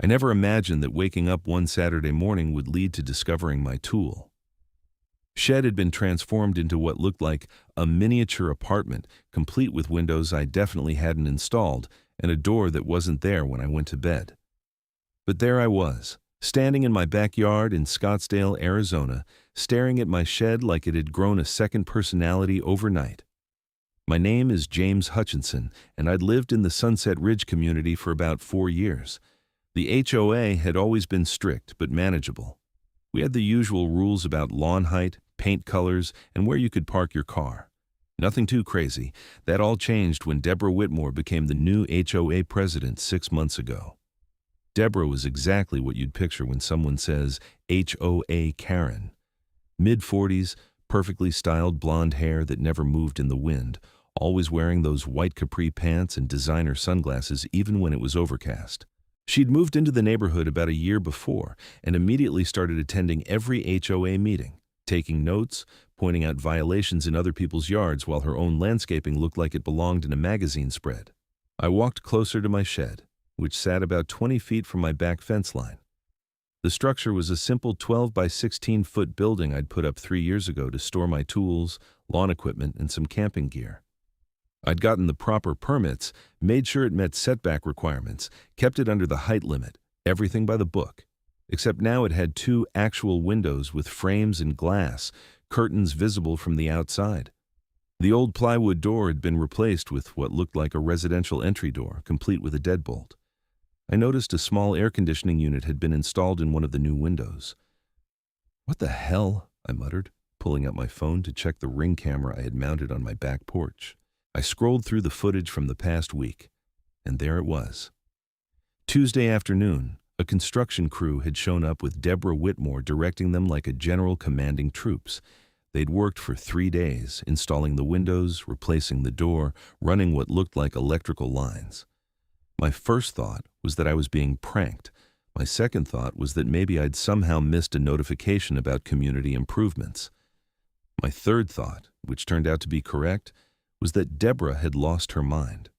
I never imagined that waking up one Saturday morning would lead to discovering my tool. Shed had been transformed into what looked like a miniature apartment, complete with windows I definitely hadn't installed and a door that wasn't there when I went to bed. But there I was, standing in my backyard in Scottsdale, Arizona, staring at my shed like it had grown a second personality overnight. My name is James Hutchinson, and I'd lived in the Sunset Ridge community for about 4 years. The HOA had always been strict but manageable. We had the usual rules about lawn height, paint colors, and where you could park your car. Nothing too crazy. That all changed when Deborah Whitmore became the new HOA president 6 months ago. Deborah was exactly what you'd picture when someone says HOA Karen. Mid-40s, perfectly styled blonde hair that never moved in the wind, always wearing those white capri pants and designer sunglasses even when it was overcast. She'd moved into the neighborhood about a year before and immediately started attending every HOA meeting, taking notes, pointing out violations in other people's yards while her own landscaping looked like it belonged in a magazine spread. I walked closer to my shed, which sat about 20 feet from my back fence line. The structure was a simple 12 by 16-foot building I'd put up 3 years ago to store my tools, lawn equipment, and some camping gear. I'd gotten the proper permits, made sure it met setback requirements, kept it under the height limit, everything by the book. Except now it had 2 actual windows with frames and glass, curtains visible from the outside. The old plywood door had been replaced with what looked like a residential entry door, complete with a deadbolt. I noticed a small air conditioning unit had been installed in one of the new windows. "What the hell?" I muttered, pulling out my phone to check the Ring camera I had mounted on my back porch. I scrolled through the footage from the past week, and there it was. Tuesday afternoon, a construction crew had shown up with Deborah Whitmore directing them like a general commanding troops. They'd worked for 3 days, installing the windows, replacing the door, running what looked like electrical lines. My first thought was that I was being pranked. My second thought was that maybe I'd somehow missed a notification about community improvements. My third thought, which turned out to be correct, was that Deborah had lost her mind.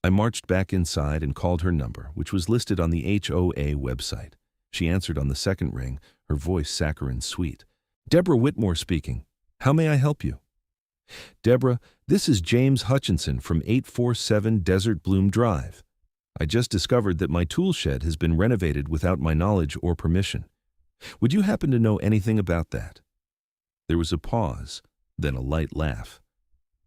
I marched back inside and called her number, which was listed on the HOA website. She answered on the second ring, her voice saccharine sweet. "Deborah Whitmore speaking. How may I help you?" "Deborah, this is James Hutchinson from 847 Desert Bloom Drive. I just discovered that my tool shed has been renovated without my knowledge or permission. Would you happen to know anything about that?" There was a pause, then a light laugh.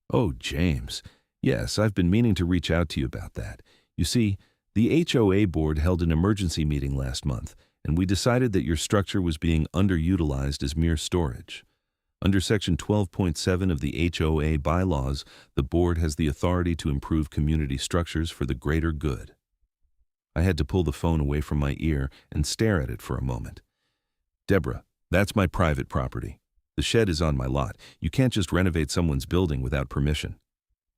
"Oh, James. Yes, I've been meaning to reach out to you about that. You see, the HOA board held an emergency meeting last month, and we decided that your structure was being underutilized as mere storage. Under Section 12.7 of the HOA bylaws, the board has the authority to improve community structures for the greater good." I had to pull the phone away from my ear and stare at it for a moment. "Deborah, that's my private property. The shed is on my lot. You can't just renovate someone's building without permission.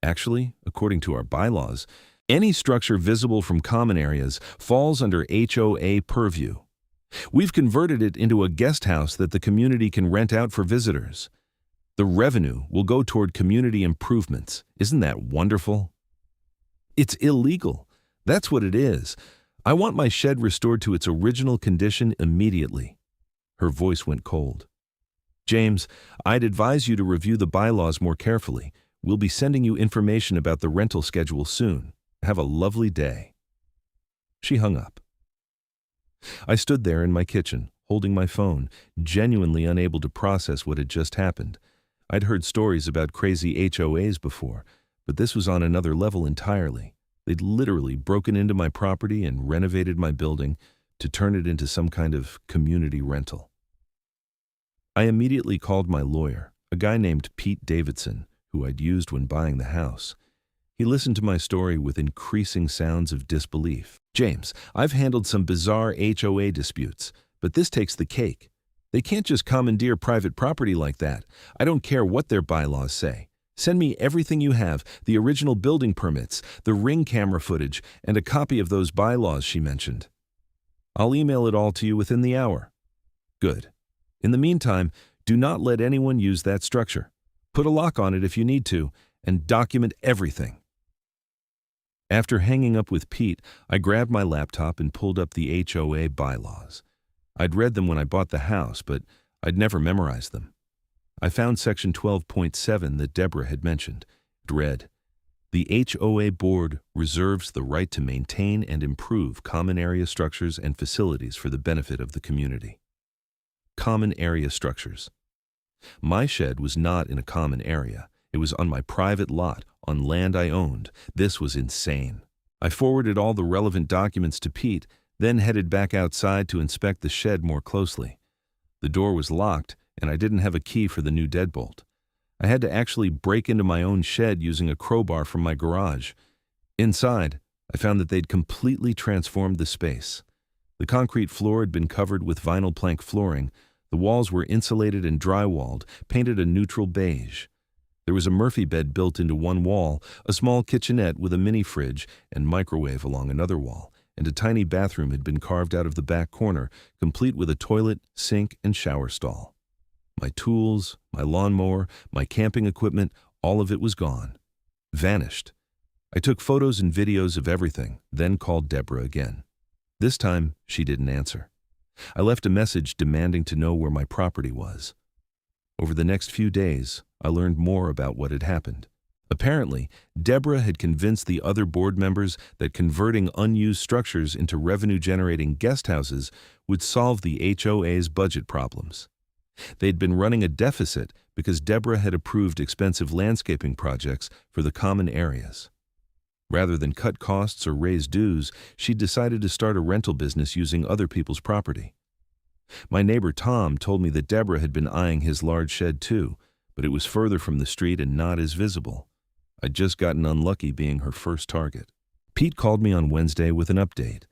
Actually, according to our bylaws, any structure visible from common areas falls under HOA purview. We've converted it into a guest house that the community can rent out for visitors. The revenue will go toward community improvements. Isn't that wonderful?" "It's illegal. That's what it is. I want my shed restored to its original condition immediately." Her voice went cold. "James, I'd advise you to review the bylaws more carefully. We'll be sending you information about the rental schedule soon. Have a lovely day." She hung up. I stood there in my kitchen, holding my phone, genuinely unable to process what had just happened. I'd heard stories about crazy HOAs before, but this was on another level entirely. They'd literally broken into my property and renovated my building to turn it into some kind of community rental. I immediately called my lawyer, a guy named Pete Davidson, who I'd used when buying the house. He listened to my story with increasing sounds of disbelief. "James, I've handled some bizarre HOA disputes, but this takes the cake. They can't just commandeer private property like that. I don't care what their bylaws say. Send me everything you have, the original building permits, the Ring camera footage, and a copy of those bylaws she mentioned. I'll email it all to you within the hour." "Good. In the meantime, do not let anyone use that structure. Put a lock on it if you need to, and document everything." After hanging up with Pete, I grabbed my laptop and pulled up the HOA bylaws. I'd read them when I bought the house, but I'd never memorized them. I found section 12.7 that Deborah had mentioned. It read, "The HOA board reserves the right to maintain and improve common area structures and facilities for the benefit of the community." Common area structures. My shed was not in a common area. It was on my private lot, on land I owned. This was insane. I forwarded all the relevant documents to Pete, then headed back outside to inspect the shed more closely. The door was locked, and I didn't have a key for the new deadbolt. I had to actually break into my own shed using a crowbar from my garage. Inside, I found that they'd completely transformed the space. The concrete floor had been covered with vinyl plank flooring. The walls were insulated and drywalled, painted a neutral beige. There was a Murphy bed built into one wall, a small kitchenette with a mini fridge and microwave along another wall, and a tiny bathroom had been carved out of the back corner, complete with a toilet, sink, and shower stall. My tools, my lawnmower, my camping equipment, all of it was gone. Vanished. I took photos and videos of everything, then called Deborah again. This time, she didn't answer. I left a message demanding to know where my property was. Over the next few days, I learned more about what had happened. Apparently, Deborah had convinced the other board members that converting unused structures into revenue-generating guest houses would solve the HOA's budget problems. They'd been running a deficit because Deborah had approved expensive landscaping projects for the common areas. Rather than cut costs or raise dues, she decided to start a rental business using other people's property. My neighbor Tom told me that Deborah had been eyeing his large shed too, but it was further from the street and not as visible. I'd just gotten unlucky being her first target. Pete called me on Wednesday with an update.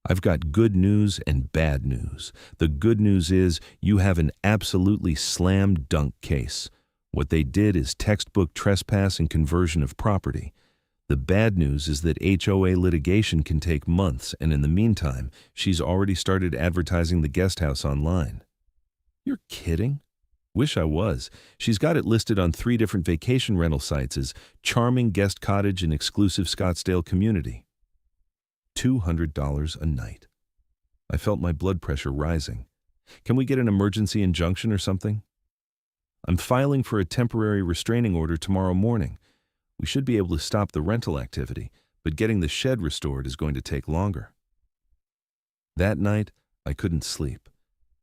"I've got good news and bad news. The good news is you have an absolutely slam dunk case. What they did is textbook trespass and conversion of property. The bad news is that HOA litigation can take months, and in the meantime, she's already started advertising the guest house online." "You're kidding?" "Wish I was. She's got it listed on 3 different vacation rental sites as charming guest cottage and exclusive Scottsdale community. $200 a night. I felt my blood pressure rising. Can we get an emergency injunction or something? I'm filing for a temporary restraining order tomorrow morning. We should be able to stop the rental activity, but getting the shed restored is going to take longer. That night, I couldn't sleep.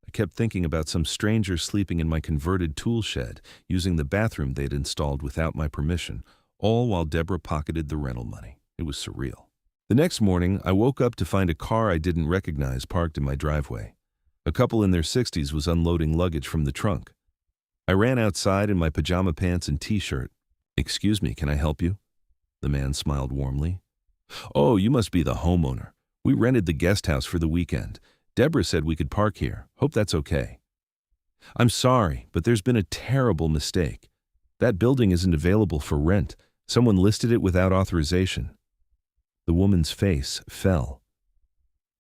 I kept thinking about some stranger sleeping in my converted tool shed, using the bathroom they'd installed without my permission, all while Deborah pocketed the rental money. It was surreal. The next morning, I woke up to find a car I didn't recognize parked in my driveway. A couple in their 60s was unloading luggage from the trunk. I ran outside in my pajama pants and t-shirt. "Excuse me, can I help you?" The man smiled warmly. "Oh, you must be the homeowner. We rented the guest house for the weekend. Deborah said we could park here. Hope that's okay." "I'm sorry, but there's been a terrible mistake. That building isn't available for rent. Someone listed it without authorization." The woman's face fell.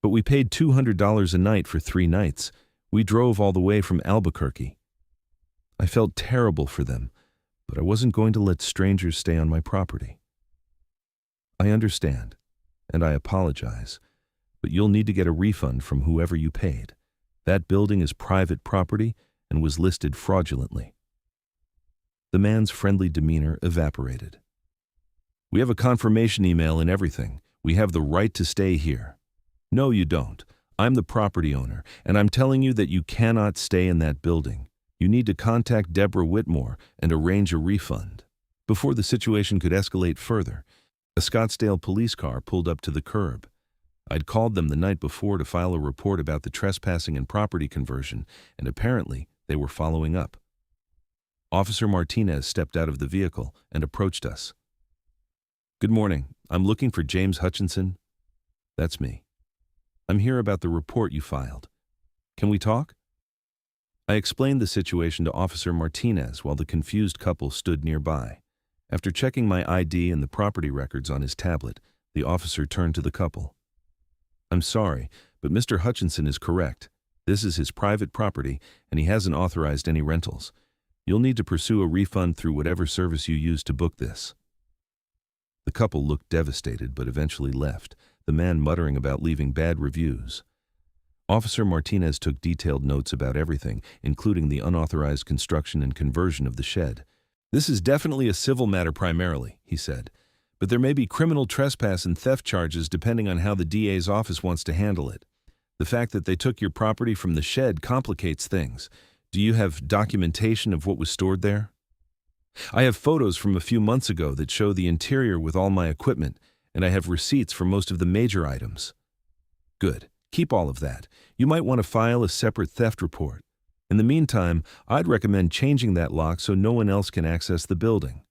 "But we paid $200 a night for 3 nights. We drove all the way from Albuquerque." I felt terrible for them, but I wasn't going to let strangers stay on my property. "I understand, and I apologize, but you'll need to get a refund from whoever you paid. That building is private property and was listed fraudulently." The man's friendly demeanor evaporated. "We have a confirmation email and everything. We have the right to stay here." "No, you don't. I'm the property owner, and I'm telling you that you cannot stay in that building. You need to contact Deborah Whitmore and arrange a refund." Before the situation could escalate further, a Scottsdale police car pulled up to the curb. I'd called them the night before to file a report about the trespassing and property conversion, and apparently they were following up. Officer Martinez stepped out of the vehicle and approached us. "Good morning. I'm looking for James Hutchinson." "That's me. I'm here about the report you filed. Can we talk?" I explained the situation to Officer Martinez while the confused couple stood nearby. After checking my ID and the property records on his tablet, the officer turned to the couple. "I'm sorry, but Mr. Hutchinson is correct. This is his private property, and he hasn't authorized any rentals. You'll need to pursue a refund through whatever service you use to book this." The couple looked devastated but eventually left, the man muttering about leaving bad reviews. Officer Martinez took detailed notes about everything, including the unauthorized construction and conversion of the shed. "This is definitely a civil matter primarily," he said, "but there may be criminal trespass and theft charges depending on how the DA's office wants to handle it. The fact that they took your property from the shed complicates things. Do you have documentation of what was stored there?" "I have photos from a few months ago that show the interior with all my equipment, and I have receipts for most of the major items." "Good. Keep all of that. You might want to file a separate theft report. In the meantime, I'd recommend changing that lock so no one else can access the building."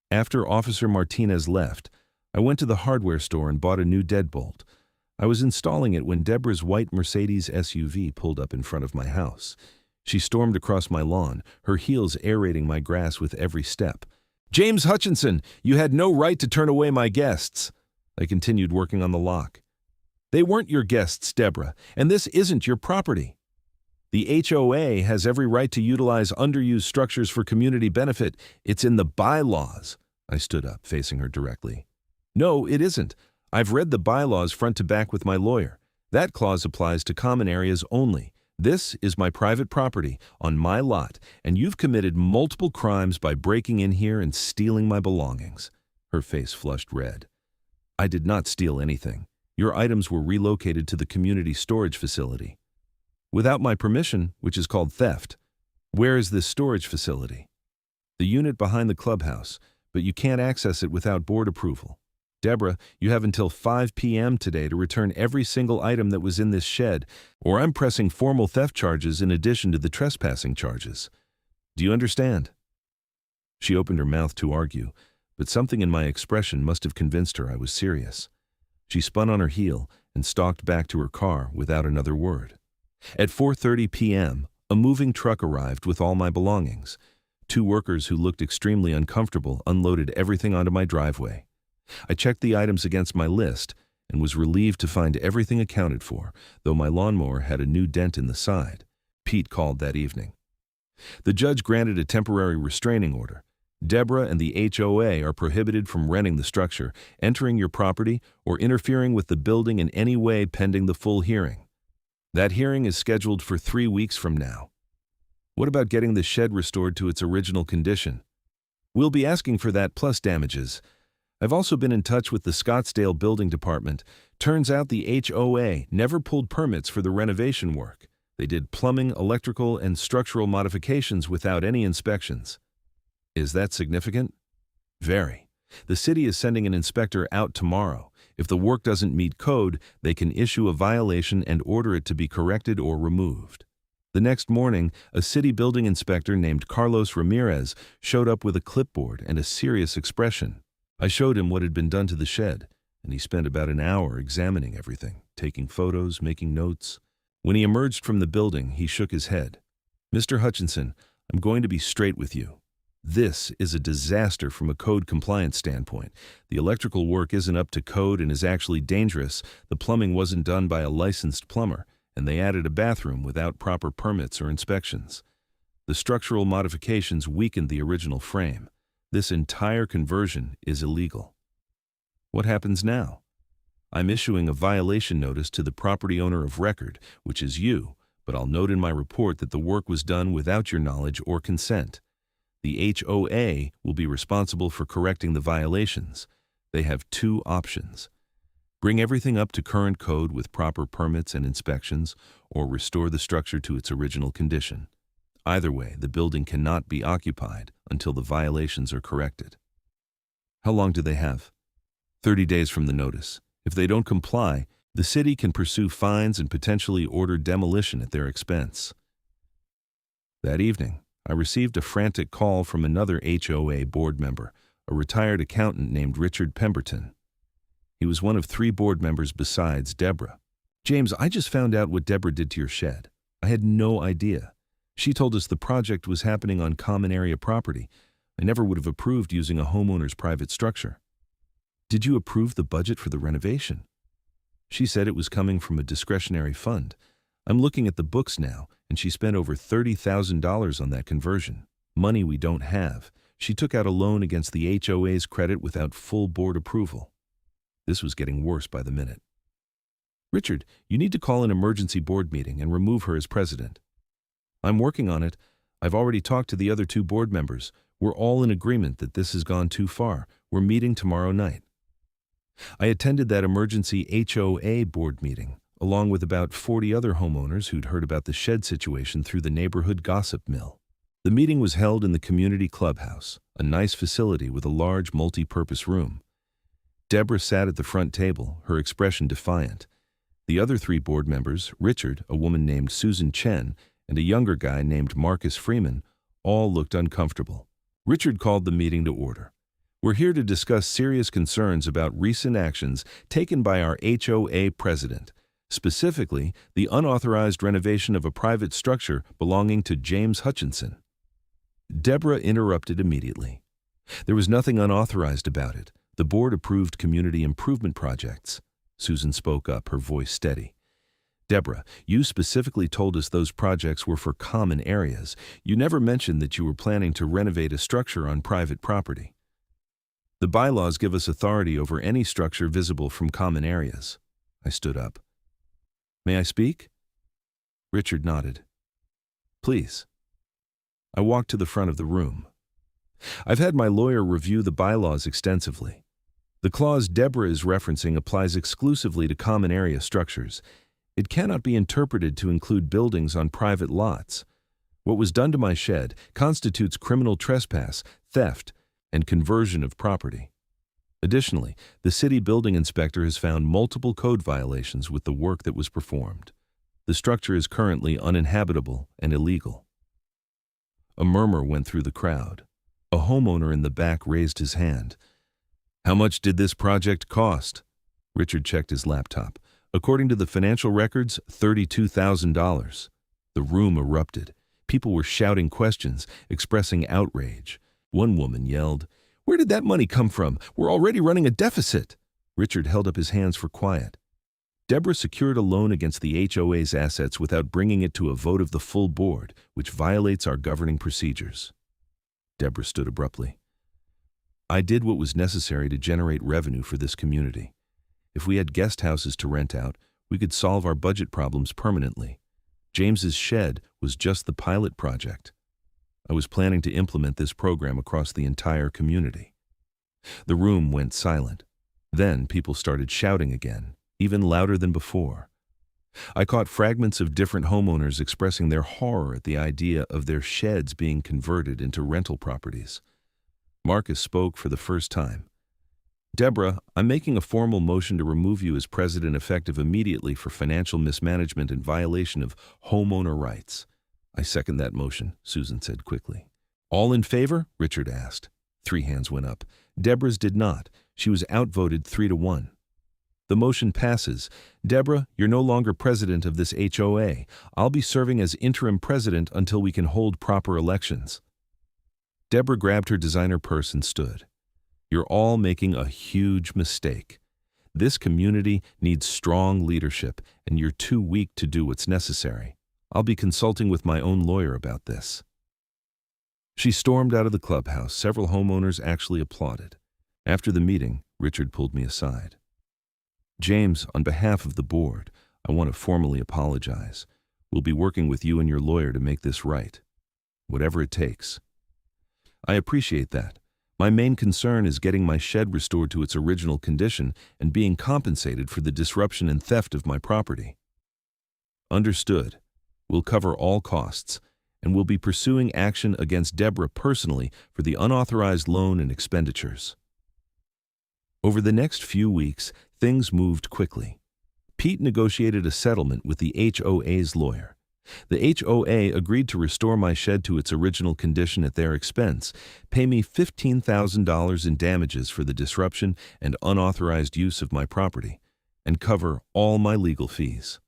After Officer Martinez left, I went to the hardware store and bought a new deadbolt. I was installing it when Deborah's white Mercedes SUV pulled up in front of my house. She stormed across my lawn, her heels aerating my grass with every step. "James Hutchinson, you had no right to turn away my guests." I continued working on the lock. "They weren't your guests, Deborah, and this isn't your property. The HOA has every right to utilize underused structures for community benefit. It's in the bylaws." I stood up, facing her directly. "No, it isn't. I've read the bylaws front to back with my lawyer. That clause applies to common areas only. This is my private property, on my lot, and you've committed multiple crimes by breaking in here and stealing my belongings." Her face flushed red. "I did not steal anything. Your items were relocated to the community storage facility." "Without my permission, which is called theft." "Where is this storage facility?" "The unit behind the clubhouse, but you can't access it without board approval. Deborah, you have until 5 p.m. today to return every single item that was in this shed, or I'm pressing formal theft charges in addition to the trespassing charges. Do you understand?" She opened her mouth to argue, but something in my expression must have convinced her I was serious. She spun on her heel and stalked back to her car without another word. At 4:30 p.m., a moving truck arrived with all my belongings. 2 workers who looked extremely uncomfortable unloaded everything onto my driveway. I checked the items against my list and was relieved to find everything accounted for, though my lawnmower had a new dent in the side. Pete called that evening. The judge granted a temporary restraining order. Deborah and the HOA are prohibited from renting the structure, entering your property, or interfering with the building in any way pending the full hearing. That hearing is scheduled for 3 weeks from now. What about getting the shed restored to its original condition? We'll be asking for that plus damages. I've also been in touch with the Scottsdale Building Department. Turns out the HOA never pulled permits for the renovation work. They did plumbing, electrical, and structural modifications without any inspections. Is that significant? Very. The city is sending an inspector out tomorrow. If the work doesn't meet code, they can issue a violation and order it to be corrected or removed. The next morning, a city building inspector named Carlos Ramirez showed up with a clipboard and a serious expression. I showed him what had been done to the shed, and he spent about an hour examining everything, taking photos, making notes. When he emerged from the building, he shook his head. "Mr. Hutchinson, I'm going to be straight with you. This is a disaster from a code compliance standpoint. The electrical work isn't up to code and is actually dangerous. The plumbing wasn't done by a licensed plumber, and they added a bathroom without proper permits or inspections. The structural modifications weakened the original frame. This entire conversion is illegal." What happens now? I'm issuing a violation notice to the property owner of record, which is you, but I'll note in my report that the work was done without your knowledge or consent. The HOA will be responsible for correcting the violations. They have 2 options. Bring everything up to current code with proper permits and inspections, or restore the structure to its original condition. Either way, the building cannot be occupied until the violations are corrected. How long do they have? 30 days from the notice. If they don't comply, the city can pursue fines and potentially order demolition at their expense. That evening, I received a frantic call from another HOA board member, a retired accountant named Richard Pemberton. He was one of 3 board members besides Deborah. "James, I just found out what Deborah did to your shed. I had no idea. She told us the project was happening on common area property. I never would have approved using a homeowner's private structure." "Did you approve the budget for the renovation?" "She said it was coming from a discretionary fund. I'm looking at the books now, and she spent over $30,000 on that conversion. Money we don't have. She took out a loan against the HOA's credit without full board approval. This was getting worse by the minute. Richard, you need to call an emergency board meeting and remove her as president. I'm working on it. I've already talked to the other 2 board members. We're all in agreement that this has gone too far. We're meeting tomorrow night. I attended that emergency HOA board meeting, along with about 40 other homeowners who'd heard about the shed situation through the neighborhood gossip mill. The meeting was held in the community clubhouse, a nice facility with a large multi-purpose room. Deborah sat at the front table, her expression defiant. The other 3 board members, Richard, a woman named Susan Chen, and a younger guy named Marcus Freeman, all looked uncomfortable. Richard called the meeting to order. We're here to discuss serious concerns about recent actions taken by our HOA president, specifically the unauthorized renovation of a private structure belonging to James Hutchinson. Deborah interrupted immediately. There was nothing unauthorized about it. The board approved community improvement projects. Susan spoke up, her voice steady. Deborah, you specifically told us those projects were for common areas. You never mentioned that you were planning to renovate a structure on private property. The bylaws give us authority over any structure visible from common areas. I stood up. May I speak? Richard nodded. Please. I walked to the front of the room. I've had my lawyer review the bylaws extensively. The clause Deborah is referencing applies exclusively to common area structures. It cannot be interpreted to include buildings on private lots. What was done to my shed constitutes criminal trespass, theft, and conversion of property. Additionally, the city building inspector has found multiple code violations with the work that was performed. The structure is currently uninhabitable and illegal. A murmur went through the crowd. A homeowner in the back raised his hand. How much did this project cost? Richard checked his laptop. According to the financial records, $32,000. The room erupted. People were shouting questions, expressing outrage. One woman yelled, "Where did that money come from? We're already running a deficit." Richard held up his hands for quiet. Deborah secured a loan against the HOA's assets without bringing it to a vote of the full board, which violates our governing procedures. Deborah stood abruptly. I did what was necessary to generate revenue for this community. If we had guest houses to rent out, we could solve our budget problems permanently. James's shed was just the pilot project. I was planning to implement this program across the entire community. The room went silent. Then people started shouting again, even louder than before. I caught fragments of different homeowners expressing their horror at the idea of their sheds being converted into rental properties. Marcus spoke for the first time. Deborah, I'm making a formal motion to remove you as president effective immediately for financial mismanagement and violation of homeowner rights. I second that motion, Susan said quickly. All in favor? Richard asked. 3 hands went up. Deborah's did not. She was outvoted 3-1. The motion passes. Deborah, you're no longer president of this HOA. I'll be serving as interim president until we can hold proper elections. Deborah grabbed her designer purse and stood. You're all making a huge mistake. This community needs strong leadership, and you're too weak to do what's necessary. I'll be consulting with my own lawyer about this. She stormed out of the clubhouse. Several homeowners actually applauded. After the meeting, Richard pulled me aside. James, on behalf of the board, I want to formally apologize. We'll be working with you and your lawyer to make this right. Whatever it takes. I appreciate that. My main concern is getting my shed restored to its original condition and being compensated for the disruption and theft of my property. Understood. We'll cover all costs, and we'll be pursuing action against Deborah personally for the unauthorized loan and expenditures. Over the next few weeks, things moved quickly. Pete negotiated a settlement with the HOA's lawyer. The HOA agreed to restore my shed to its original condition at their expense, pay me $15,000 in damages for the disruption and unauthorized use of my property, and cover all my legal fees.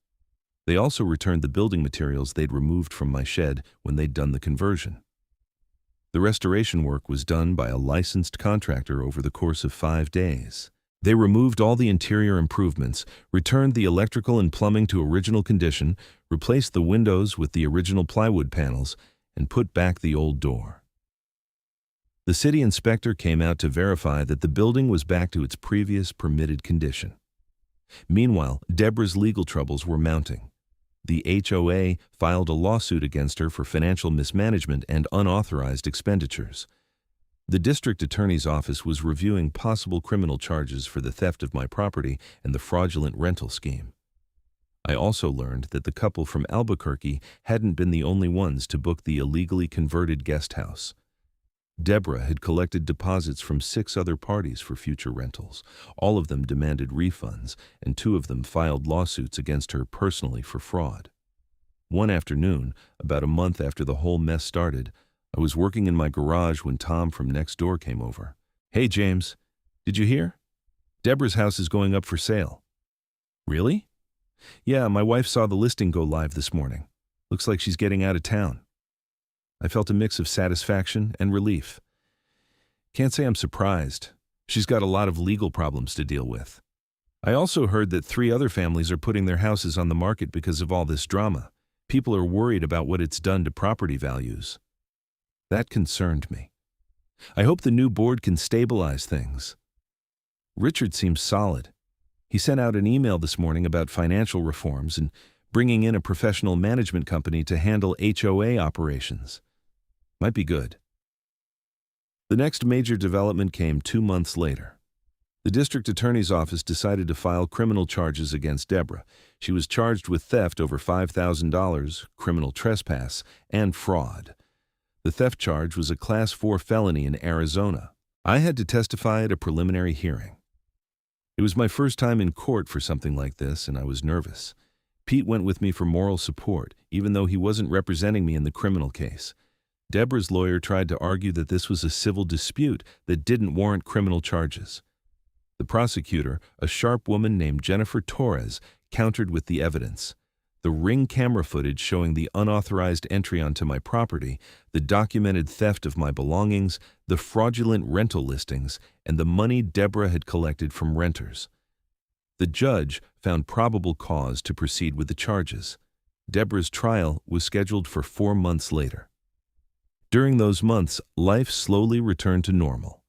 They also returned the building materials they'd removed from my shed when they'd done the conversion. The restoration work was done by a licensed contractor over the course of 5 days. They removed all the interior improvements, returned the electrical and plumbing to original condition, replaced the windows with the original plywood panels, and put back the old door. The city inspector came out to verify that the building was back to its previous permitted condition. Meanwhile, Deborah's legal troubles were mounting. The HOA filed a lawsuit against her for financial mismanagement and unauthorized expenditures. The district attorney's office was reviewing possible criminal charges for the theft of my property and the fraudulent rental scheme. I also learned that the couple from Albuquerque hadn't been the only ones to book the illegally converted guest house. Deborah had collected deposits from 6 other parties for future rentals. All of them demanded refunds, and 2 of them filed lawsuits against her personally for fraud. One afternoon, about a month after the whole mess started, I was working in my garage when Tom from next door came over. "Hey, James, did you hear? Deborah's house is going up for sale." "Really?" "Yeah, my wife saw the listing go live this morning. Looks like she's getting out of town." I felt a mix of satisfaction and relief. Can't say I'm surprised. She's got a lot of legal problems to deal with. I also heard that 3 other families are putting their houses on the market because of all this drama. People are worried about what it's done to property values. That concerned me. I hope the new board can stabilize things. Richard seems solid. He sent out an email this morning about financial reforms and bringing in a professional management company to handle HOA operations. Might be good. The next major development came 2 months later. The district attorney's office decided to file criminal charges against Deborah. She was charged with theft over $5,000, criminal trespass, and fraud. The theft charge was a Class 4 felony in Arizona. I had to testify at a preliminary hearing. It was my first time in court for something like this, and I was nervous. Pete went with me for moral support, even though he wasn't representing me in the criminal case. Deborah's lawyer tried to argue that this was a civil dispute that didn't warrant criminal charges. The prosecutor, a sharp woman named Jennifer Torres, countered with the evidence. The Ring camera footage showing the unauthorized entry onto my property, the documented theft of my belongings, the fraudulent rental listings, and the money Deborah had collected from renters. The judge found probable cause to proceed with the charges. Deborah's trial was scheduled for 4 months later. During those months, life slowly returned to normal.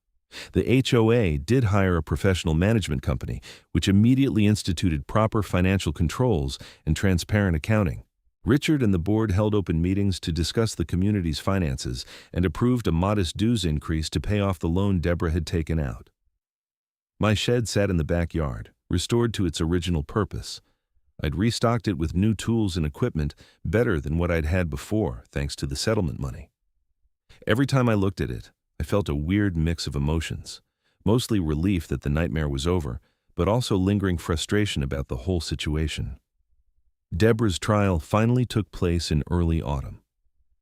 The HOA did hire a professional management company, which immediately instituted proper financial controls and transparent accounting. Richard and the board held open meetings to discuss the community's finances and approved a modest dues increase to pay off the loan Deborah had taken out. My shed sat in the backyard, restored to its original purpose. I'd restocked it with new tools and equipment, better than what I'd had before, thanks to the settlement money. Every time I looked at it, I felt a weird mix of emotions, mostly relief that the nightmare was over, but also lingering frustration about the whole situation. Deborah's trial finally took place in early autumn.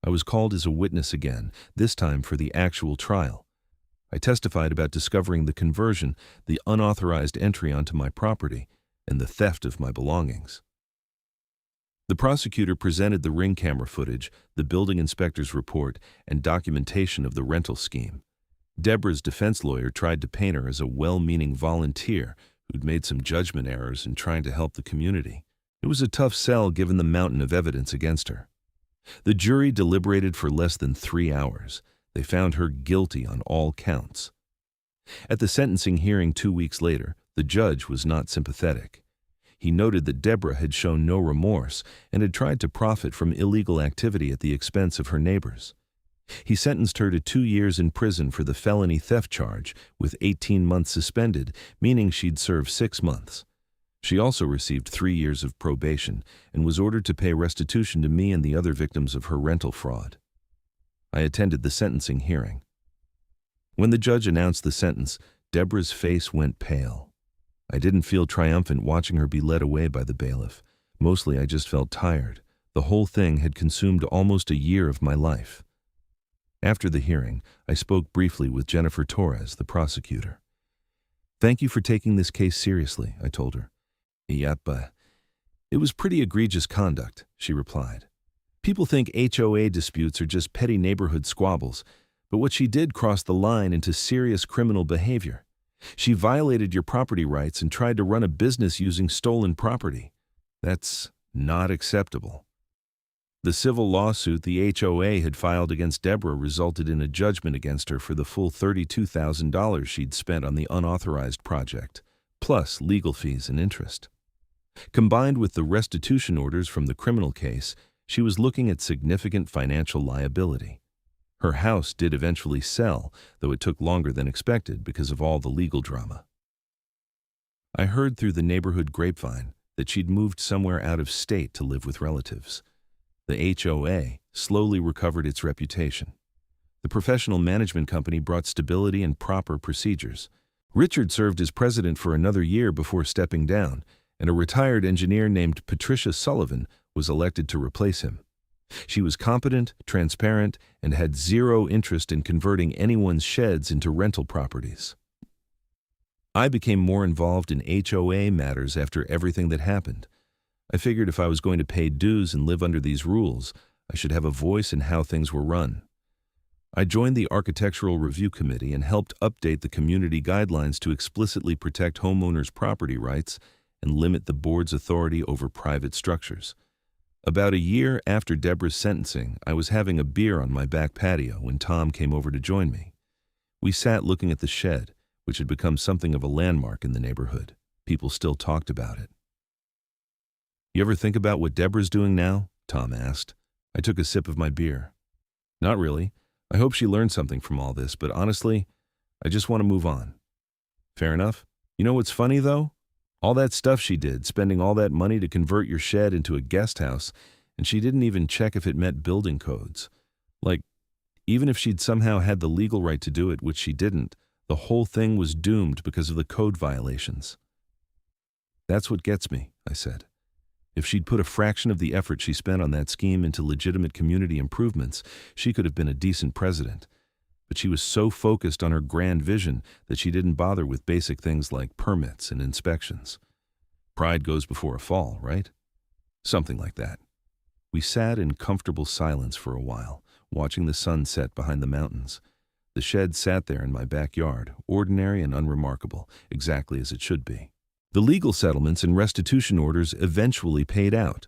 I was called as a witness again, this time for the actual trial. I testified about discovering the conversion, the unauthorized entry onto my property, and the theft of my belongings. The prosecutor presented the Ring camera footage, the building inspector's report, and documentation of the rental scheme. Deborah's defense lawyer tried to paint her as a well-meaning volunteer who'd made some judgment errors in trying to help the community. It was a tough sell given the mountain of evidence against her. The jury deliberated for less than 3 hours. They found her guilty on all counts. At the sentencing hearing 2 weeks later, the judge was not sympathetic. He noted that Deborah had shown no remorse and had tried to profit from illegal activity at the expense of her neighbors. He sentenced her to 2 years in prison for the felony theft charge, with 18 months suspended, meaning she'd serve 6 months. She also received 3 years of probation and was ordered to pay restitution to me and the other victims of her rental fraud. I attended the sentencing hearing. When the judge announced the sentence, Deborah's face went pale. I didn't feel triumphant watching her be led away by the bailiff. Mostly I just felt tired. The whole thing had consumed almost a year of my life. After the hearing, I spoke briefly with Jennifer Torres, the prosecutor. "Thank you for taking this case seriously," I told her. "Yep, it was pretty egregious conduct," she replied. "People think HOA disputes are just petty neighborhood squabbles, but what she did crossed the line into serious criminal behavior. She violated your property rights and tried to run a business using stolen property. That's not acceptable." The civil lawsuit the HOA had filed against Deborah resulted in a judgment against her for the full $32,000 she'd spent on the unauthorized project, plus legal fees and interest. Combined with the restitution orders from the criminal case, she was looking at significant financial liability. Her house did eventually sell, though it took longer than expected because of all the legal drama. I heard through the neighborhood grapevine that she'd moved somewhere out of state to live with relatives. The HOA slowly recovered its reputation. The professional management company brought stability and proper procedures. Richard served as president for another year before stepping down, and a retired engineer named Patricia Sullivan was elected to replace him. She was competent, transparent, and had zero interest in converting anyone's sheds into rental properties. I became more involved in HOA matters after everything that happened. I figured if I was going to pay dues and live under these rules, I should have a voice in how things were run. I joined the Architectural Review Committee and helped update the community guidelines to explicitly protect homeowners' property rights and limit the board's authority over private structures. About a year after Deborah's sentencing, I was having a beer on my back patio when Tom came over to join me. We sat looking at the shed, which had become something of a landmark in the neighborhood. People still talked about it. "You ever think about what Deborah's doing now?" Tom asked. I took a sip of my beer. "Not really. I hope she learned something from all this, but honestly, I just want to move on." "Fair enough. You know what's funny, though? All that stuff she did, spending all that money to convert your shed into a guest house, and she didn't even check if it met building codes. Like, even if she'd somehow had the legal right to do it, which she didn't, the whole thing was doomed because of the code violations." "That's what gets me," I said. "If she'd put a fraction of the effort she spent on that scheme into legitimate community improvements, she could have been a decent president. But she was so focused on her grand vision that she didn't bother with basic things like permits and inspections. Pride goes before a fall, right? Something like that." We sat in comfortable silence for a while, watching the sun set behind the mountains. The shed sat there in my backyard, ordinary and unremarkable, exactly as it should be. The legal settlements and restitution orders eventually paid out.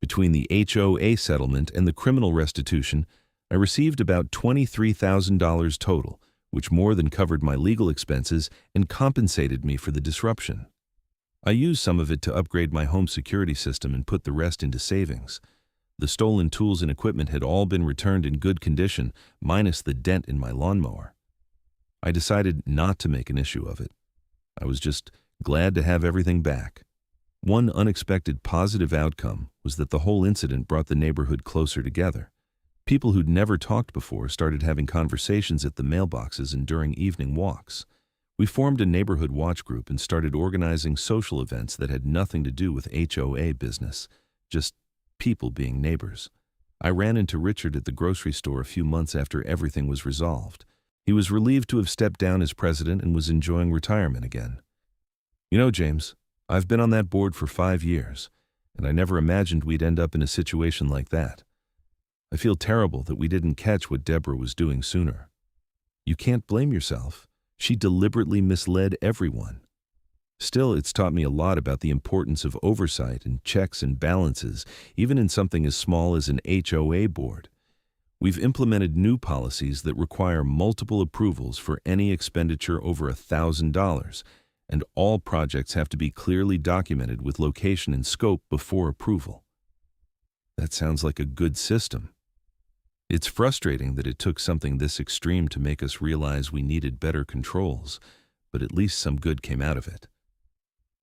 Between the HOA settlement and the criminal restitution, I received about $23,000 total, which more than covered my legal expenses and compensated me for the disruption. I used some of it to upgrade my home security system and put the rest into savings. The stolen tools and equipment had all been returned in good condition, minus the dent in my lawnmower. I decided not to make an issue of it. I was just glad to have everything back. One unexpected positive outcome was that the whole incident brought the neighborhood closer together. People who'd never talked before started having conversations at the mailboxes and during evening walks. We formed a neighborhood watch group and started organizing social events that had nothing to do with HOA business, just people being neighbors. I ran into Richard at the grocery store a few months after everything was resolved. He was relieved to have stepped down as president and was enjoying retirement again. "You know, James, I've been on that board for 5 years, and I never imagined we'd end up in a situation like that. I feel terrible that we didn't catch what Deborah was doing sooner." "You can't blame yourself. She deliberately misled everyone. Still, it's taught me a lot about the importance of oversight and checks and balances, even in something as small as an HOA board. We've implemented new policies that require multiple approvals for any expenditure over $1,000, and all projects have to be clearly documented with location and scope before approval." "That sounds like a good system." It's frustrating that it took something this extreme to make us realize we needed better controls, but at least some good came out of it.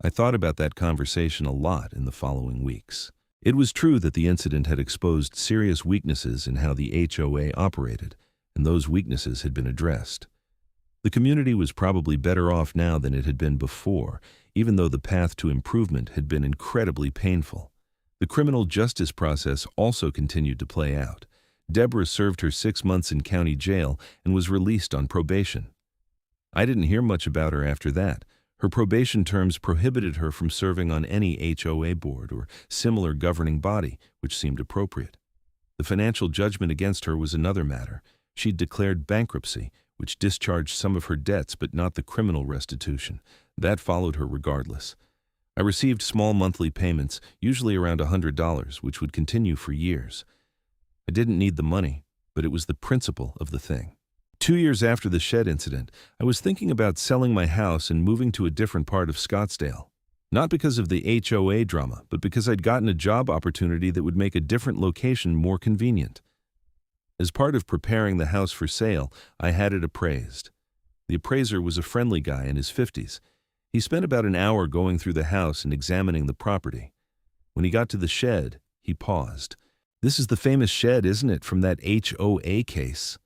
I thought about that conversation a lot in the following weeks. It was true that the incident had exposed serious weaknesses in how the HOA operated, and those weaknesses had been addressed. The community was probably better off now than it had been before, even though the path to improvement had been incredibly painful. The criminal justice process also continued to play out. Deborah served her 6 months in county jail and was released on probation. I didn't hear much about her after that. Her probation terms prohibited her from serving on any HOA board or similar governing body, which seemed appropriate. The financial judgment against her was another matter. She'd declared bankruptcy, which discharged some of her debts but not the criminal restitution. That followed her regardless. I received small monthly payments, usually around $100, which would continue for years. I didn't need the money, but it was the principle of the thing. 2 years after the shed incident, I was thinking about selling my house and moving to a different part of Scottsdale. Not because of the HOA drama, but because I'd gotten a job opportunity that would make a different location more convenient. As part of preparing the house for sale, I had it appraised. The appraiser was a friendly guy in his 50s. He spent about an hour going through the house and examining the property. When he got to the shed, he paused. "This is the famous shed, isn't it, from that HOA case?"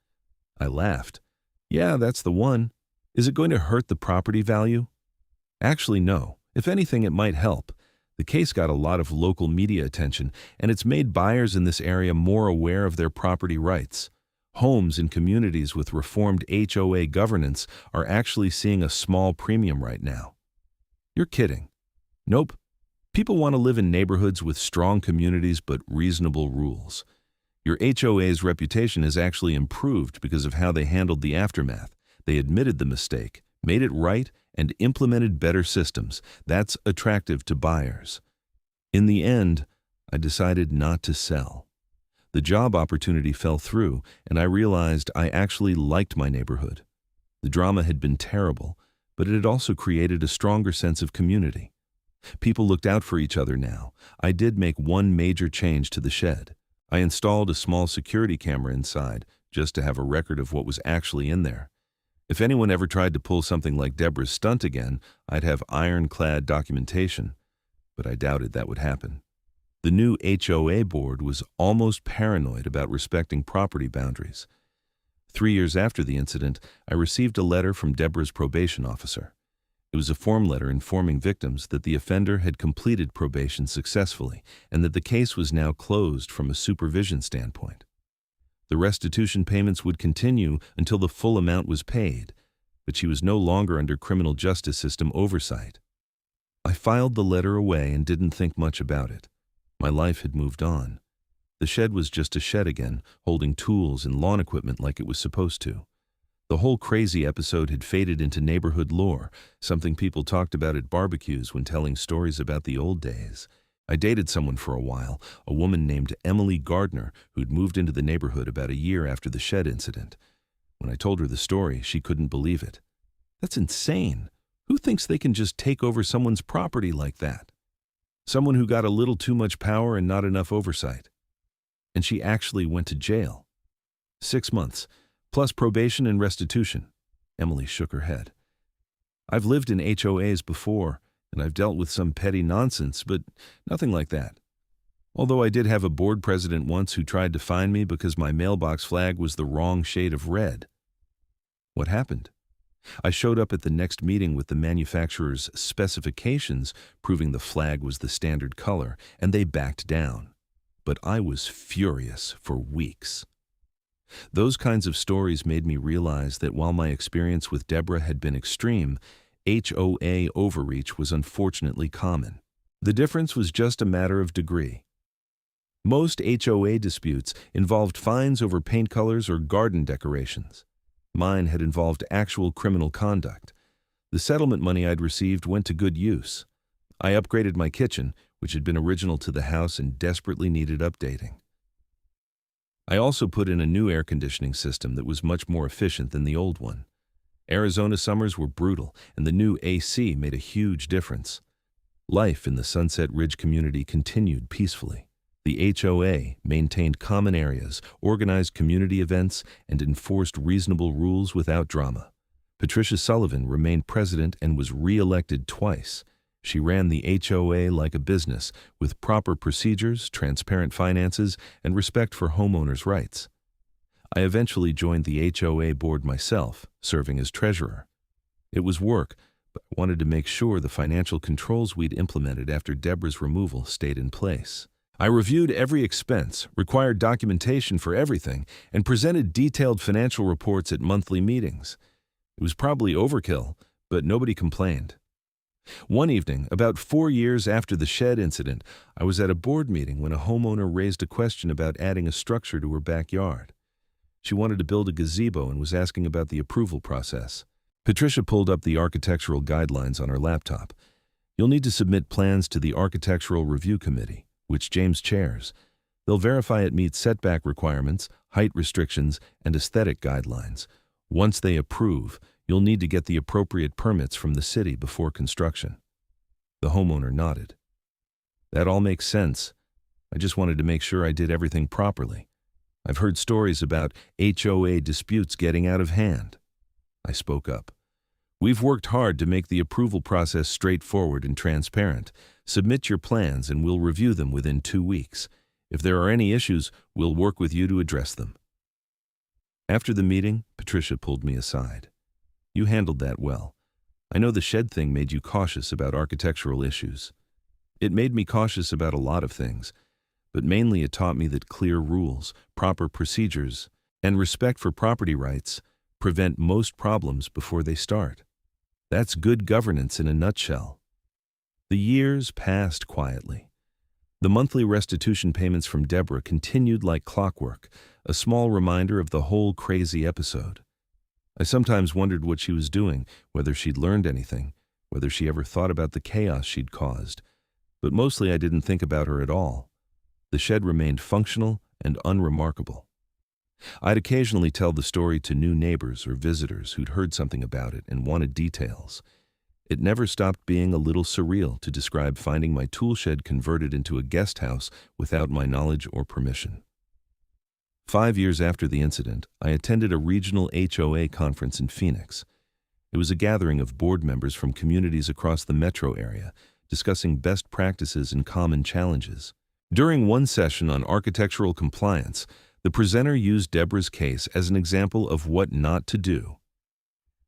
I laughed. "Yeah, that's the one. Is it going to hurt the property value?" "Actually, no. If anything, it might help. The case got a lot of local media attention, and it's made buyers in this area more aware of their property rights. Homes in communities with reformed HOA governance are actually seeing a small premium right now." "You're kidding." "Nope. People want to live in neighborhoods with strong communities but reasonable rules. Your HOA's reputation has actually improved because of how they handled the aftermath. They admitted the mistake, made it right, and implemented better systems. That's attractive to buyers." In the end, I decided not to sell. The job opportunity fell through, and I realized I actually liked my neighborhood. The drama had been terrible, but it had also created a stronger sense of community. People looked out for each other now. I did make one major change to the shed. I installed a small security camera inside, just to have a record of what was actually in there. If anyone ever tried to pull something like Deborah's stunt again, I'd have ironclad documentation. But I doubted that would happen. The new HOA board was almost paranoid about respecting property boundaries. 3 years after the incident, I received a letter from Deborah's probation officer. It was a form letter informing victims that the offender had completed probation successfully and that the case was now closed from a supervision standpoint. The restitution payments would continue until the full amount was paid, but she was no longer under criminal justice system oversight. I filed the letter away and didn't think much about it. My life had moved on. The shed was just a shed again, holding tools and lawn equipment like it was supposed to. The whole crazy episode had faded into neighborhood lore, something people talked about at barbecues when telling stories about the old days. I dated someone for a while, a woman named Emily Gardner, who'd moved into the neighborhood about a year after the shed incident. When I told her the story, she couldn't believe it. "That's insane. Who thinks they can just take over someone's property like that?" "Someone who got a little too much power and not enough oversight." And she actually went to jail. 6 months, plus probation and restitution. Emily shook her head. "I've lived in HOAs before, and I've dealt with some petty nonsense, but nothing like that. Although I did have a board president once who tried to fine me because my mailbox flag was the wrong shade of red." "What happened?" "I showed up at the next meeting with the manufacturer's specifications proving the flag was the standard color, and they backed down. But I was furious for weeks." Those kinds of stories made me realize that while my experience with Deborah had been extreme, HOA overreach was unfortunately common. The difference was just a matter of degree. Most HOA disputes involved fines over paint colors or garden decorations. Mine had involved actual criminal conduct. The settlement money I'd received went to good use. I upgraded my kitchen, which had been original to the house and desperately needed updating. I also put in a new air conditioning system that was much more efficient than the old one. Arizona summers were brutal, and the new AC made a huge difference. Life in the Sunset Ridge community continued peacefully. The HOA maintained common areas, organized community events, and enforced reasonable rules without drama. Patricia Sullivan remained president and was re-elected twice. She ran the HOA like a business, with proper procedures, transparent finances, and respect for homeowners' rights. I eventually joined the HOA board myself, serving as treasurer. It was work, but I wanted to make sure the financial controls we'd implemented after Deborah's removal stayed in place. I reviewed every expense, required documentation for everything, and presented detailed financial reports at monthly meetings. It was probably overkill, but nobody complained. One evening, about 4 years after the shed incident, I was at a board meeting when a homeowner raised a question about adding a structure to her backyard. She wanted to build a gazebo and was asking about the approval process. Patricia pulled up the architectural guidelines on her laptop. You'll need to submit plans to the Architectural Review Committee, which James chairs. They'll verify it meets setback requirements, height restrictions, and aesthetic guidelines. Once they approve, you'll need to get the appropriate permits from the city before construction. The homeowner nodded. That all makes sense. I just wanted to make sure I did everything properly. I've heard stories about HOA disputes getting out of hand. I spoke up. We've worked hard to make the approval process straightforward and transparent. Submit your plans and we'll review them within 2 weeks. If there are any issues, we'll work with you to address them. After the meeting, Patricia pulled me aside. You handled that well. I know the shed thing made you cautious about architectural issues. It made me cautious about a lot of things, but mainly it taught me that clear rules, proper procedures, and respect for property rights prevent most problems before they start. That's good governance in a nutshell. The years passed quietly. The monthly restitution payments from Deborah continued like clockwork, a small reminder of the whole crazy episode. I sometimes wondered what she was doing, whether she'd learned anything, whether she ever thought about the chaos she'd caused. But mostly I didn't think about her at all. The shed remained functional and unremarkable. I'd occasionally tell the story to new neighbors or visitors who'd heard something about it and wanted details. It never stopped being a little surreal to describe finding my tool shed converted into a guest house without my knowledge or permission. 5 years after the incident, I attended a regional HOA conference in Phoenix. It was a gathering of board members from communities across the metro area, discussing best practices and common challenges. During one session on architectural compliance, the presenter used Deborah's case as an example of what not to do.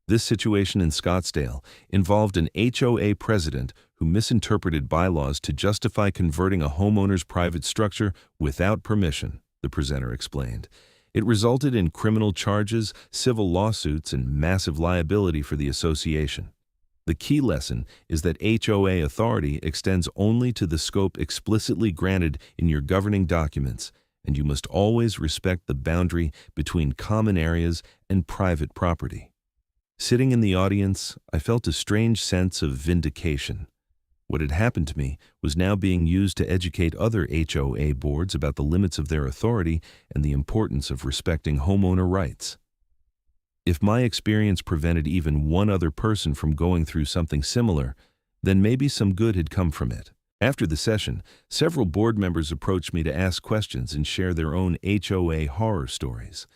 This situation in Scottsdale involved an HOA president who misinterpreted bylaws to justify converting a homeowner's private structure without permission, the presenter explained. It resulted in criminal charges, civil lawsuits, and massive liability for the association. The key lesson is that HOA authority extends only to the scope explicitly granted in your governing documents, and you must always respect the boundary between common areas and private property. Sitting in the audience, I felt a strange sense of vindication. What had happened to me was now being used to educate other HOA boards about the limits of their authority and the importance of respecting homeowner rights. If my experience prevented even one other person from going through something similar, then maybe some good had come from it. After the session, several board members approached me to ask questions and share their own HOA horror stories.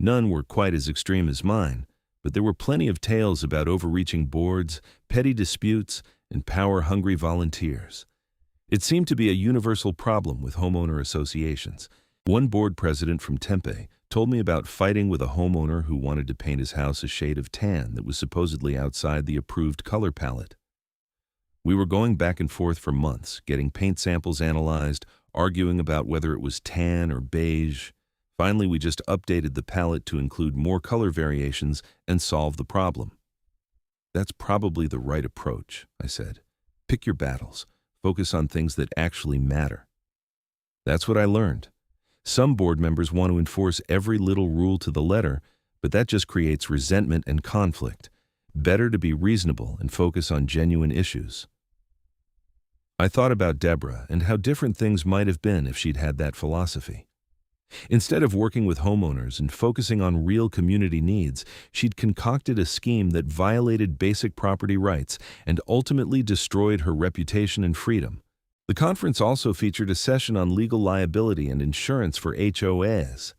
None were quite as extreme as mine, but there were plenty of tales about overreaching boards, petty disputes, and power-hungry volunteers. It seemed to be a universal problem with homeowner associations. One board president from Tempe told me about fighting with a homeowner who wanted to paint his house a shade of tan that was supposedly outside the approved color palette. We were going back and forth for months, getting paint samples analyzed, arguing about whether it was tan or beige. Finally, we just updated the palette to include more color variations and solve the problem. That's probably the right approach, I said. Pick your battles. Focus on things that actually matter. That's what I learned. Some board members want to enforce every little rule to the letter, but that just creates resentment and conflict. Better to be reasonable and focus on genuine issues. I thought about Deborah and how different things might have been if she'd had that philosophy. Instead of working with homeowners and focusing on real community needs, she'd concocted a scheme that violated basic property rights and ultimately destroyed her reputation and freedom. The conference also featured a session on legal liability and insurance for HOAs.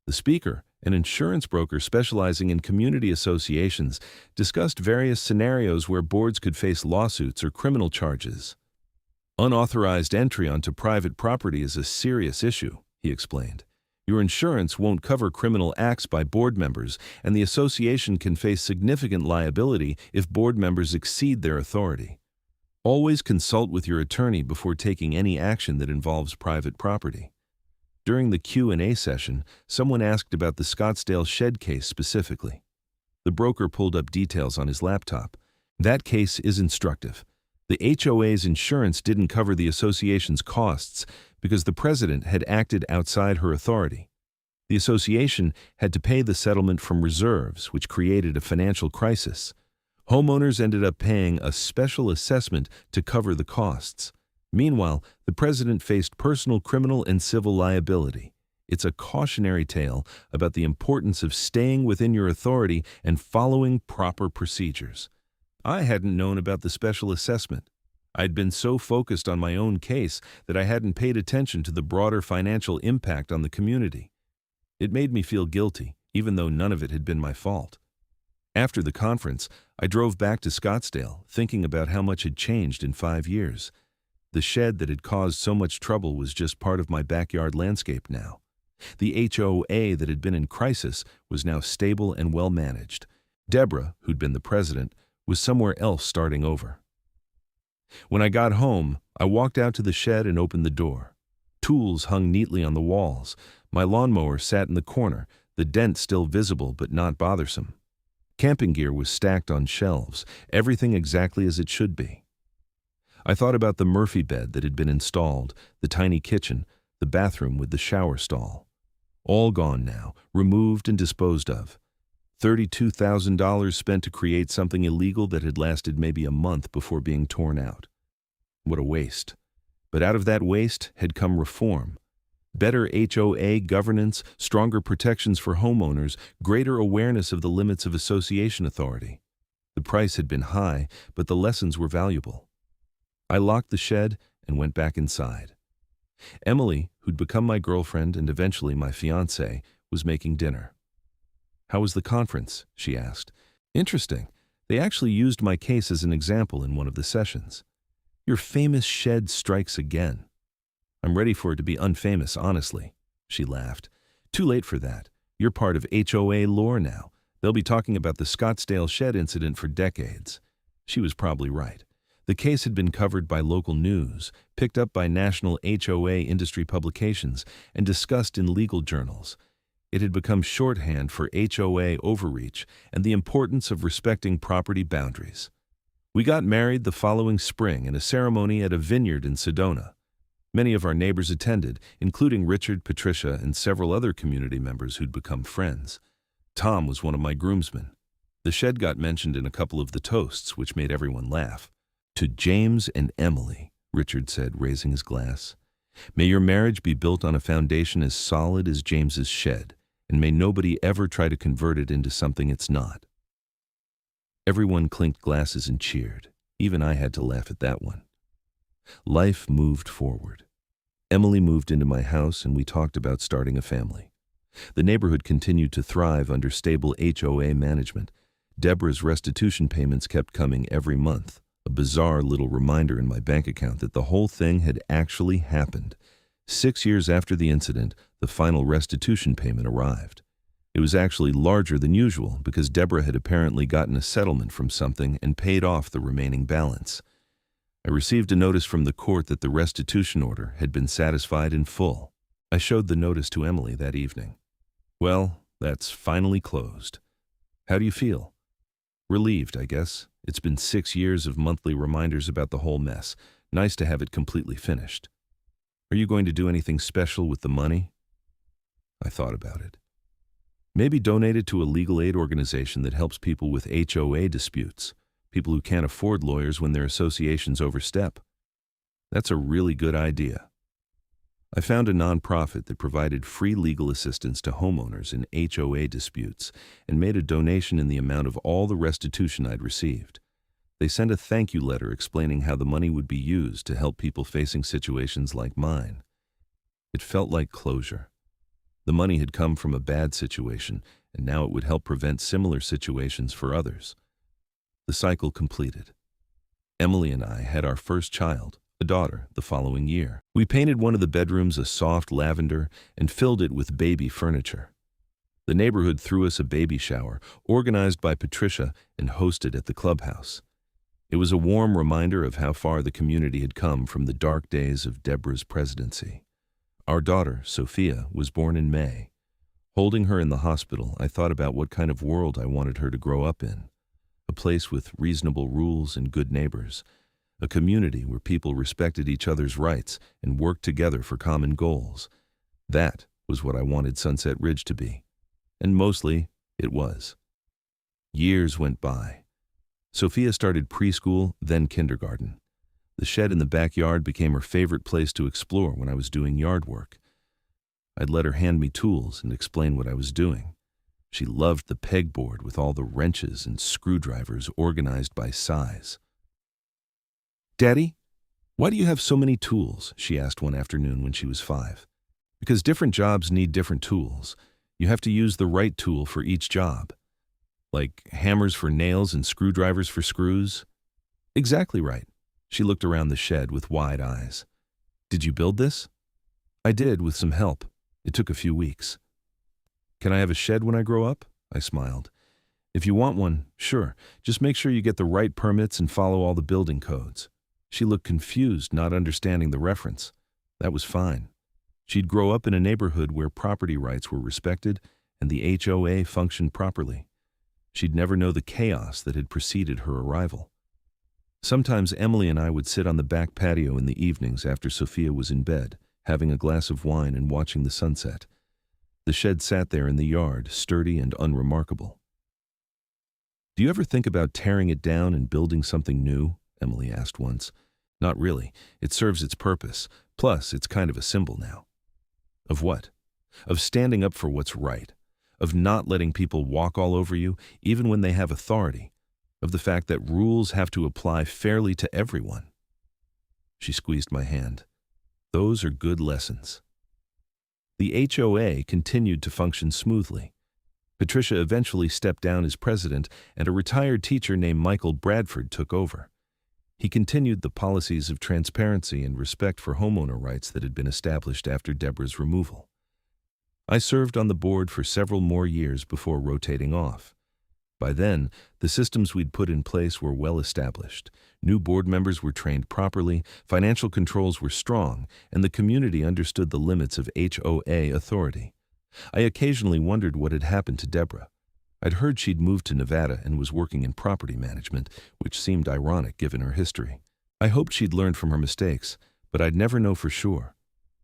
The speaker, an insurance broker specializing in community associations, discussed various scenarios where boards could face lawsuits or criminal charges. Unauthorized entry onto private property is a serious issue, he explained. Your insurance won't cover criminal acts by board members, and the association can face significant liability if board members exceed their authority. Always consult with your attorney before taking any action that involves private property. During the Q&A session, someone asked about the Scottsdale shed case specifically. The broker pulled up details on his laptop. That case is instructive. The HOA's insurance didn't cover the association's costs because the president had acted outside her authority. The association had to pay the settlement from reserves, which created a financial crisis. Homeowners ended up paying a special assessment to cover the costs. Meanwhile, the president faced personal, criminal, and civil liability. It's a cautionary tale about the importance of staying within your authority and following proper procedures. I hadn't known about the special assessment. I'd been so focused on my own case that I hadn't paid attention to the broader financial impact on the community. It made me feel guilty, even though none of it had been my fault. After the conference, I drove back to Scottsdale, thinking about how much had changed in 5 years. The shed that had caused so much trouble was just part of my backyard landscape now. The HOA that had been in crisis was now stable and well managed. Deborah, who'd been the president, was somewhere else starting over. When I got home, I walked out to the shed and opened the door. Tools hung neatly on the walls. My lawnmower sat in the corner, the dent still visible but not bothersome. Camping gear was stacked on shelves, everything exactly as it should be. I thought about the Murphy bed that had been installed, the tiny kitchen, the bathroom with the shower stall. All gone now, removed and disposed of. $32,000 spent to create something illegal that had lasted maybe a month before being torn out. What a waste. But out of that waste had come reform. Better HOA governance, stronger protections for homeowners, greater awareness of the limits of association authority. The price had been high, but the lessons were valuable. I locked the shed and went back inside. Emily, who'd become my girlfriend and eventually my fiancée, was making dinner. "How was the conference?" she asked. "Interesting. They actually used my case as an example in one of the sessions. Your famous shed strikes again." "I'm ready for it to be unfamous, honestly," she laughed. "Too late for that. You're part of HOA lore now. They'll be talking about the Scottsdale shed incident for decades." She was probably right. The case had been covered by local news, picked up by national HOA industry publications, and discussed in legal journals. It had become shorthand for HOA overreach and the importance of respecting property boundaries. We got married the following spring in a ceremony at a vineyard in Sedona. Many of our neighbors attended, including Richard, Patricia, and several other community members who'd become friends. Tom was one of my groomsmen. The shed got mentioned in a couple of the toasts, which made everyone laugh. "To James and Emily," Richard said, raising his glass. "May your marriage be built on a foundation as solid as James's shed, and may nobody ever try to convert it into something it's not." Everyone clinked glasses and cheered. Even I had to laugh at that one. Life moved forward. Emily moved into my house and we talked about starting a family. The neighborhood continued to thrive under stable HOA management. Deborah's restitution payments kept coming every month, a bizarre little reminder in my bank account that the whole thing had actually happened. 6 years after the incident, the final restitution payment arrived. It was actually larger than usual because Deborah had apparently gotten a settlement from something and paid off the remaining balance. I received a notice from the court that the restitution order had been satisfied in full. I showed the notice to Emily that evening. "Well, that's finally closed. How do you feel?" "Relieved, I guess. It's been 6 years of monthly reminders about the whole mess. Nice to have it completely finished." "Are you going to do anything special with the money?" I thought about it. Maybe donate it to a legal aid organization that helps people with HOA disputes, people who can't afford lawyers when their associations overstep. That's a really good idea. I found a nonprofit that provided free legal assistance to homeowners in HOA disputes and made a donation in the amount of all the restitution I'd received. They sent a thank you letter explaining how the money would be used to help people facing situations like mine. It felt like closure. The money had come from a bad situation, and now it would help prevent similar situations for others. The cycle completed. Emily and I had our first child, a daughter, the following year. We painted one of the bedrooms a soft lavender and filled it with baby furniture. The neighborhood threw us a baby shower, organized by Patricia and hosted at the clubhouse. It was a warm reminder of how far the community had come from the dark days of Deborah's presidency. Our daughter, Sophia, was born in May. Holding her in the hospital, I thought about what kind of world I wanted her to grow up in. A place with reasonable rules and good neighbors. A community where people respected each other's rights and worked together for common goals. That was what I wanted Sunset Ridge to be. And mostly, it was. Years went by. Sophia started preschool, then kindergarten. The shed in the backyard became her favorite place to explore when I was doing yard work. I'd let her hand me tools and explain what I was doing. She loved the pegboard with all the wrenches and screwdrivers organized by size. "Daddy, why do you have so many tools?" she asked one afternoon when she was 5. "Because different jobs need different tools. You have to use the right tool for each job. Like hammers for nails and screwdrivers for screws?" "Exactly right." She looked around the shed with wide eyes. "Did you build this?" "I did, with some help. It took a few weeks." "Can I have a shed when I grow up?" I smiled. "If you want one, sure. Just make sure you get the right permits and follow all the building codes." She looked confused, not understanding the reference. That was fine. She'd grow up in a neighborhood where property rights were respected and the HOA functioned properly. She'd never know the chaos that had preceded her arrival. Sometimes Emily and I would sit on the back patio in the evenings after Sophia was in bed, having a glass of wine and watching the sunset. The shed sat there in the yard, sturdy and unremarkable. "Do you ever think about tearing it down and building something new?" Emily asked once. "Not really. It serves its purpose. Plus, it's kind of a symbol now." "Of what?" "Of standing up for what's right. Of not letting people walk all over you, even when they have authority. Of the fact that rules have to apply fairly to everyone." She squeezed my hand. "Those are good lessons." The HOA continued to function smoothly. Patricia eventually stepped down as president, and a retired teacher named Michael Bradford took over. He continued the policies of transparency and respect for homeowner rights that had been established after Deborah's removal. I served on the board for several more years before rotating off. By then, the systems we'd put in place were well established. New board members were trained properly, financial controls were strong, and the community understood the limits of HOA authority. I occasionally wondered what had happened to Deborah. I'd heard she'd moved to Nevada and was working in property management, which seemed ironic given her history. I hoped she'd learned from her mistakes, but I'd never know for sure.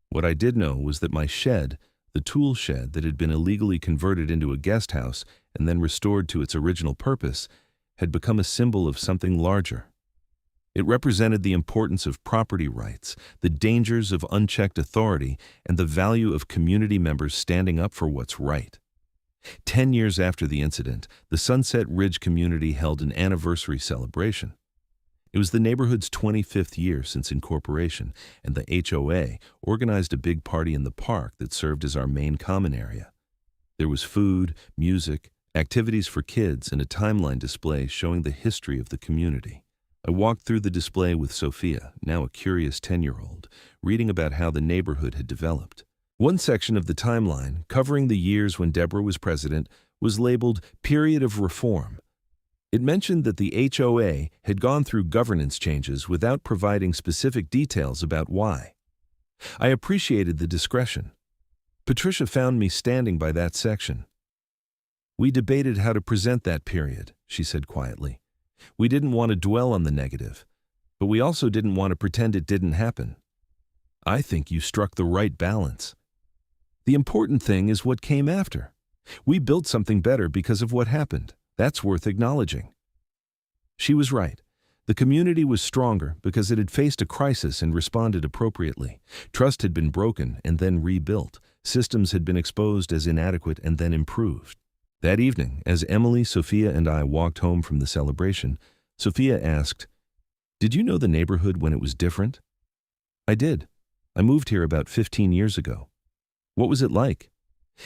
What I did know was that my shed, the tool shed that had been illegally converted into a guest house and then restored to its original purpose, had become a symbol of something larger. It represented the importance of property rights, the dangers of unchecked authority, and the value of community members standing up for what's right. 10 years after the incident, the Sunset Ridge community held an anniversary celebration. It was the neighborhood's 25th year since incorporation, and the HOA organized a big party in the park that served as our main common area. There was food, music, activities for kids, and a timeline display showing the history of the community. I walked through the display with Sophia, now a curious 10-year-old, reading about how the neighborhood had developed. One section of the timeline, covering the years when Deborah was president, was labeled Period of Reform. It mentioned that the HOA had gone through governance changes without providing specific details about why. I appreciated the discretion. Patricia found me standing by that section. "We debated how to present that period," she said quietly. "We didn't want to dwell on the negative, but we also didn't want to pretend it didn't happen. I think you struck the right balance. The important thing is what came after. We built something better because of what happened. That's worth acknowledging." She was right. The community was stronger because it had faced a crisis and responded appropriately. Trust had been broken and then rebuilt. Systems had been exposed as inadequate and then improved. That evening, as Emily, Sophia, and I walked home from the celebration, Sophia asked, "Did you know the neighborhood when it was different?" "I did. I moved here about 15 years ago." "What was it like?"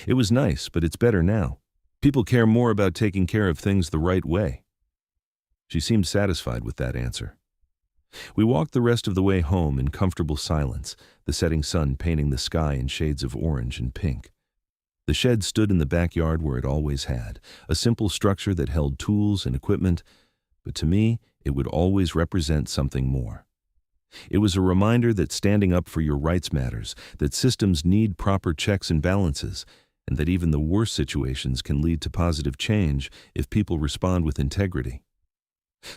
"It was nice, but it's better now. People care more about taking care of things the right way." She seemed satisfied with that answer. We walked the rest of the way home in comfortable silence, the setting sun painting the sky in shades of orange and pink. The shed stood in the backyard where it always had, a simple structure that held tools and equipment, but to me, it would always represent something more. It was a reminder that standing up for your rights matters, that systems need proper checks and balances, and that even the worst situations can lead to positive change if people respond with integrity.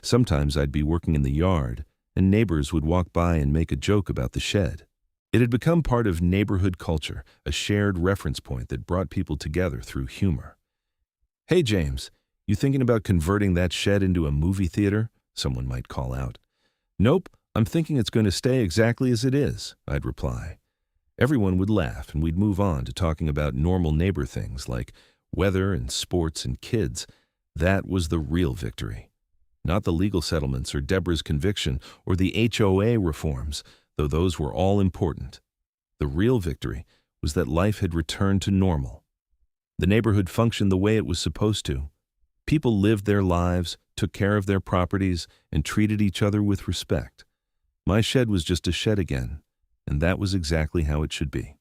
Sometimes I'd be working in the yard, and neighbors would walk by and make a joke about the shed. It had become part of neighborhood culture, a shared reference point that brought people together through humor. "Hey, James, You thinking about converting that shed into a movie theater? Someone might call out. Nope, I'm thinking it's going to stay exactly as it is, I'd reply. Everyone would laugh and we'd move on to talking about normal neighbor things like weather and sports and kids. That was the real victory. Not the legal settlements or Deborah's conviction or the HOA reforms, though those were all important. The real victory was that life had returned to normal. The neighborhood functioned the way it was supposed to. People lived their lives, took care of their properties, and treated each other with respect. My shed was just a shed again, and that was exactly how it should be.